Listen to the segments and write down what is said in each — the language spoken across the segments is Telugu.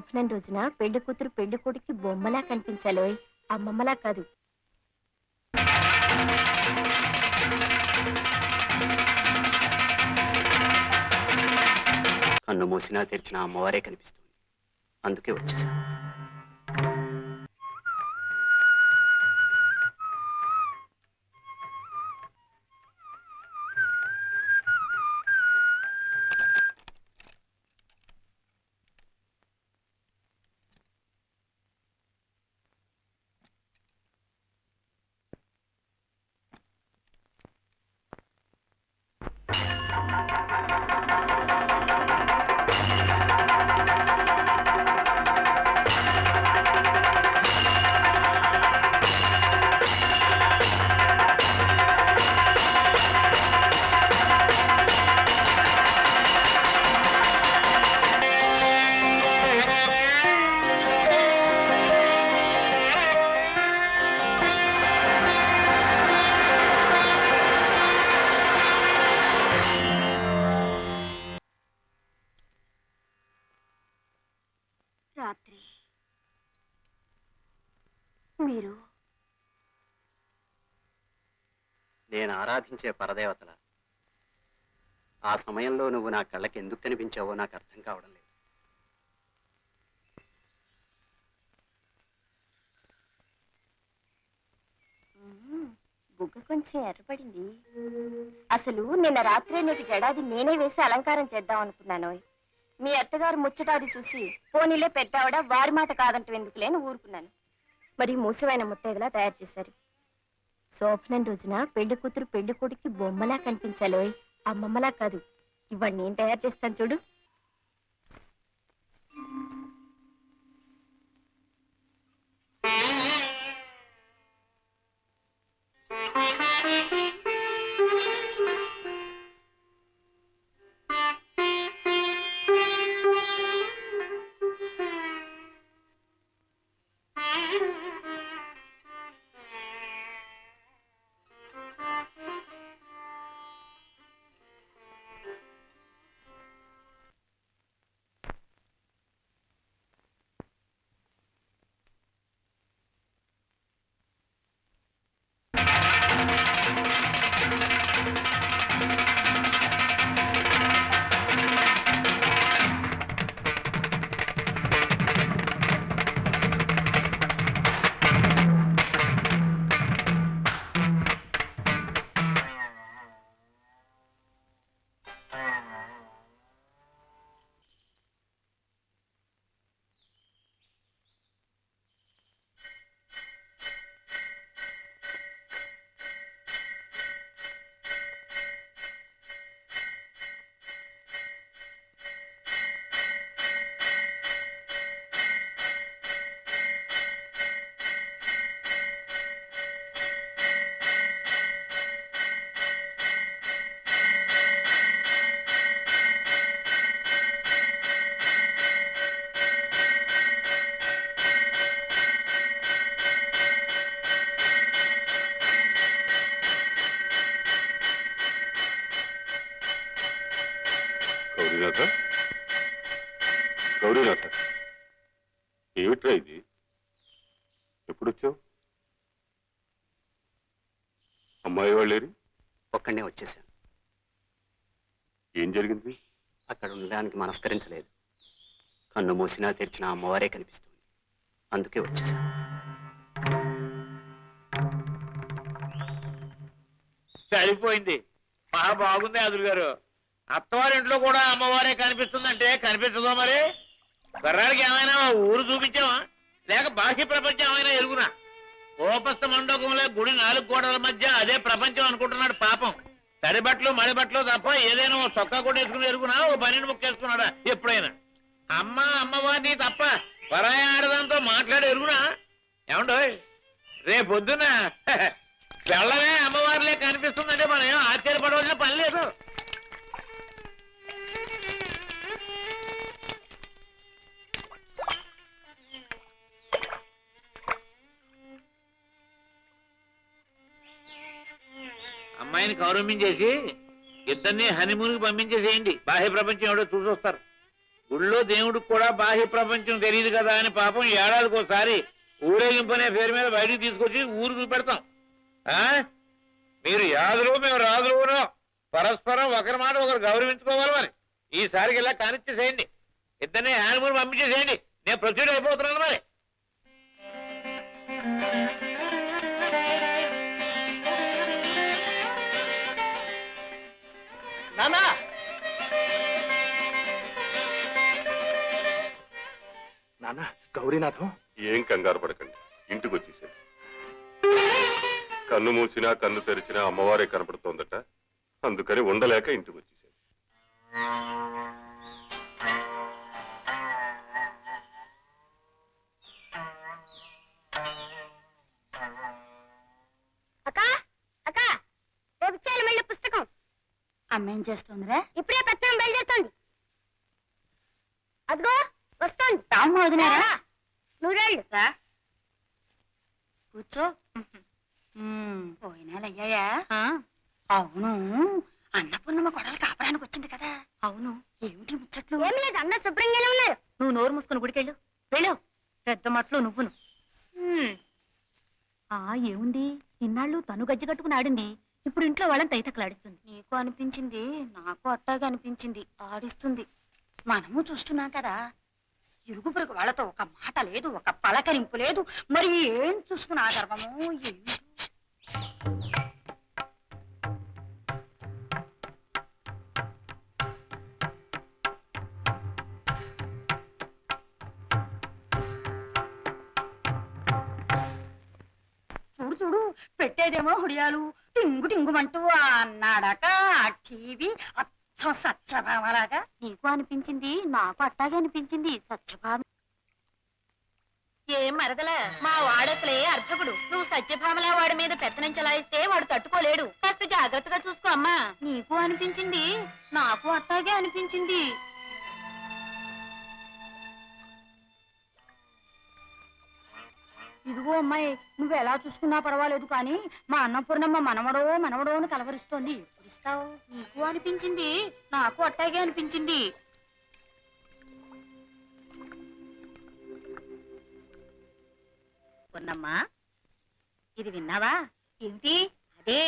శోభనం రోజున పెళ్లి కూతురు పెళ్లి కొడుక్కి బొమ్మలా కనిపించాలోయ్, అమ్మమ్మలా కాదు. కన్ను మూసినా తెరిచిన అమ్మవారే కనిపిస్తుంది, అందుకే వచ్చేసా. రాత్రి మీరు నేను ఆరాధించే పరదేవతల ఆ సమయంలో నువ్వు నా కళ్ళకి ఎందుకు కనిపించావో నాకు అర్థం కావడం లేదు. బుగ్గ కొంచెం ఎర్రపడింది. అసలు నిన్న రాత్రే నీటి జడాది నేనే వేసి అలంకారం చేద్దాం అనుకున్నాను. మీ అత్తగారు ముచ్చటాది చూసి పోనీలే పెద్దావిడ వారి మాట కాదంటూ ఎందుకులే అని ఊరుకున్నాను. మరి మూసమైన ముత్తైదులా తయారు చేశారు. శోభనం రోజున పెళ్లి కూతురు పెళ్లి కొడుక్కి బొమ్మలా కనిపించాలోయ్, అమ్మమ్మలా కాదు. ఇవాళ నేను తయారు చేస్తాను చూడు. గౌరీనాథ, గౌరీనాథ, ఏమిట్రా ఇది? ఎప్పుడు వచ్చావు? అమ్మాయి వాళ్ళేరి? ఒక్కడే వచ్చేసాను. ఏం జరిగింది? అక్కడ ఉండడానికి మనస్కరించలేదు. కన్ను మూసినా తెరిచిన అమ్మవారే కనిపిస్తుంది, అందుకే వచ్చేసా. సరిపోయింది, బాగా బాగుంది అదురు గారు. అత్తవారింట్లో కూడా అమ్మవారే కనిపిస్తుందంటే కనిపించదో మరి? కుర్రాడికి ఏమైనా ఊరు చూపించావా, లేక బాహ్య ప్రపంచం ఏమైనా ఎరుగునా? ఓపస్థ మండపంలో గుడి 4 గోడల మధ్య అదే ప్రపంచం అనుకుంటున్నాడు పాపం. తడి బట్టలు మడి బట్టలు తప్ప ఏదైనా ఓ చొక్కా కూడా వేసుకుని ఎరుగునా, ఓ పనిని ముక్కేసుకున్నాడా ఎప్పుడైనా? అమ్మవారిని తప్ప పరాయి ఆడదాంతో మాట్లాడి ఎరుగునా? ఏమండో రేపొద్దున పిల్లలే అమ్మవారిలే కనిపిస్తుందంటే మనం ఏం ఆశ్చర్యపడవలసిన పని లేదు. అమ్మాయిని కౌరవించేసి ఇద్దరిని హనీమూన్కి పంపించేసేయండి. బాహ్య ప్రపంచం ఎవడో చూసొస్తారు. గుళ్ళో దేవుడికి కూడా బాహ్య ప్రపంచం తెలియదు కదా అని పాపం ఏడాదికి ఒకసారి ఊరేగింపనే పేరు మీద బయటికి తీసుకొచ్చి ఊరు చూపెడతాం. ఆ మీరు యాదులు మేము రాదులు పరస్పరం ఒకరి మాట ఒకరు గౌరవించుకోవాలి. మరి ఈసారికి ఇలా కానిచ్చేసేయండి, ఇద్దరిని హ్యాండ్మూర్ పంపించేసేయండి. నేను ప్రొసీడ్ అయిపోతున్నాను మరి. నానా నాన్న గౌరీనాథం ఏం కంగారు పడకండి, ఇంటికి వచ్చేసాడు. కన్ను మూసినా కన్ను తెరిచినా అమ్మవారే కనపడుతోందట, అందుకని ఉండలేక ఇంటికి వచ్చేసాడు. అక్క అక్క రేపు ఇచ్చేయాలి మళ్ళీ పుస్తకం. అమ్మేం చేస్తుందిరా? ఇప్పుడే పట్నం బయలుదేరుతోంది. అదిగో వస్తోంది. రామ్మ వదినారా? నూరేళ్ళు రా కూర్చో. పోయినాలయ్యాయా? అవును, అన్నపూర్ణమ్మ కొడలు కాపడానికి వచ్చింది కదా. అవును, ఏమిటి ముచ్చట్లు? ఏం లేదు, అన్న శుభ్రంగానే ఉన్నారు. నువ్వు నోరు మూసుకుని గుడికెళ్ళు. వెళ్ళు, పెద్ద మట్లు నువ్వును. ఏముంది, ఇన్నాళ్ళు తను గజ్జి కట్టుకుని ఆడింది, ఇప్పుడు ఇంట్లో వాళ్ళని తైతక్కలాడిస్తుంది. నీకు అనిపించింది, నాకు అట్టాగే అనిపించింది, ఆడిస్తుంది. మనము చూస్తున్నాం కదా, ఇరుగు పొరుగు వాళ్ళతో ఒక మాట లేదు, ఒక పలకరింపు లేదు. మరి ఏం చూసుకున్నా గర్వము ఏమి? చూడు చూడు, పెట్టేదేమో హుడియాలు టింగు టింగుమంటూ అన్నాడక ఆ టీవీ సత్యభామలాగా. నీకు అనిపించింది, నాకు అట్టాగే అనిపించింది సత్యభామ. ఏం మరదల, మా వాడసలే అర్భకుడు. నువ్వు సత్యభామలా వాడి మీద పెత్తనం చలాయిస్తే వాడు తట్టుకోలేడు. కాస్త జాగ్రత్తగా చూసుకో అమ్మా. నీకు అనిపించింది, నాకు అట్టాగే అనిపించింది. ఇదిగో అమ్మాయి, నువ్వు ఎలా చూసుకున్నా పర్వాలేదు కానీ మా అన్నపూర్ణమ్మ మనవడో మనవడో అని కలవరిస్తోంది. ఎప్పుడు ఇస్తావు? నీకు అనిపించింది, నాకు అట్టాగే అనిపించింది. పూర్ణమ్మా, ఇది విన్నావా? ఏమిటి? అదే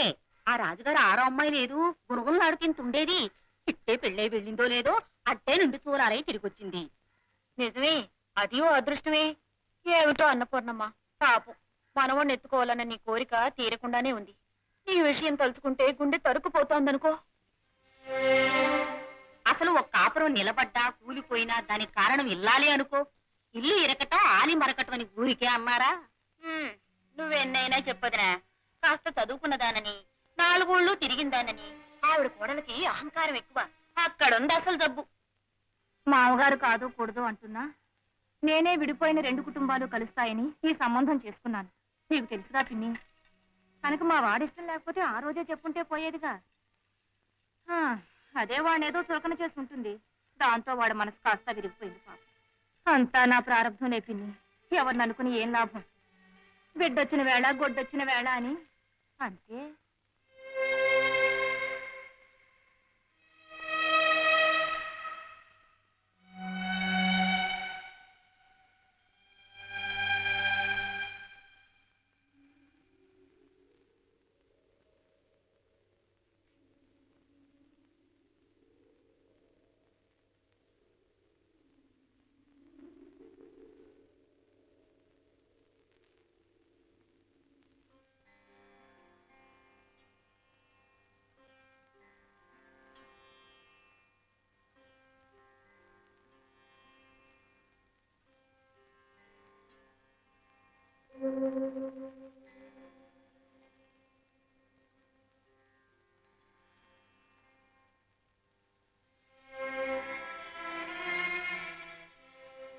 ఆ రాజుగారు ఆరో అమ్మాయి లేదు, గురుగులాడుకింత ఉండేది. ఇట్టే పెళ్ళై వెళ్ళిందో లేదో అట్టే నుండి చూరాలై తిరిగొచ్చింది. నిజమే, అది ఓ అదృష్టమే. ఏమిటో అన్నపూర్ణమ్మ, పాపం మనవాణ్ణి ఎత్తుకోవాలన్న నీ కోరిక తీరకుండానే ఉంది. నీ విషయం తలుచుకుంటే గుండె తరుక్కుపోతోందనుకో. అసలు ఒక కాపురం నిలబడ్డా కూలిపోయినా దానికి కారణం ఇల్లాలి అనుకో. ఇల్లు ఇరకట ఆలి మరకటం అని ఊరికే అన్నారా? నువ్వెన్నైనా చెప్పదురా. కాస్త చదువుకున్నదానని, 4 ఊళ్ళు తిరిగిందానని ఆవిడ కోడలకి అహంకారం ఎక్కువ. అక్కడుంది అసలు జబ్బు. మామగారు కాదు కూడదు అంటున్నా, నేనే విడిపోయిన 2 కుటుంబాలు కలుస్తాయని ఈ సంబంధం చేసుకున్నాను. నీకు తెలుసుగా పిన్ని, కనుక మా వాడిష్టం లేకపోతే ఆ రోజే చెప్పుంటే పోయేదిగా. అదే వాడేదో చులకన చేసుకుంటుంది, దాంతో వాడు మనసు కాస్త విరిగిపోయింది. పాపం అంతా నా ప్రారంభం పిన్ని. ఎవరిని అనుకుని ఏం లాభం? బిడ్డొచ్చిన వేళ గొడ్డొచ్చిన వేళ అని అంతే.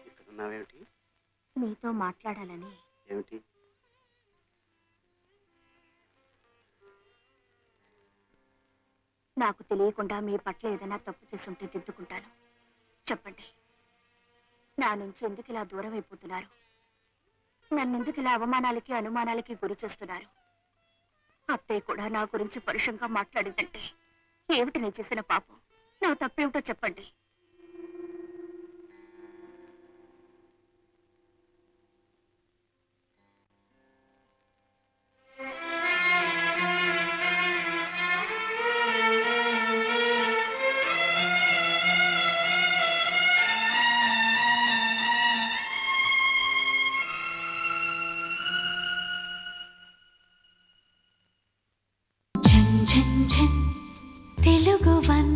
ఇక్కడున్నావేమిటి? మీతో మాట్లాడాలని. ఏమిటి? నాకు తెలియకుండా మీ పట్ల ఏదైనా తప్పు చేసుంటే దిద్దుకుంటాను. చెప్పండి, నా నుంచి ఎందుకు ఇలా దూరం అయిపోతున్నారు? నన్నెందుకు ఇలా అవమానాలకి అనుమానాలకి గురి చేస్తున్నారు? అత్తయ్య కూడా నా గురించి పరుషంగా మాట్లాడిందంటే ఏమిటి నేను చేసిన పాపం? నా తప్పేమిటో చెప్పండి. తెలుగు వన్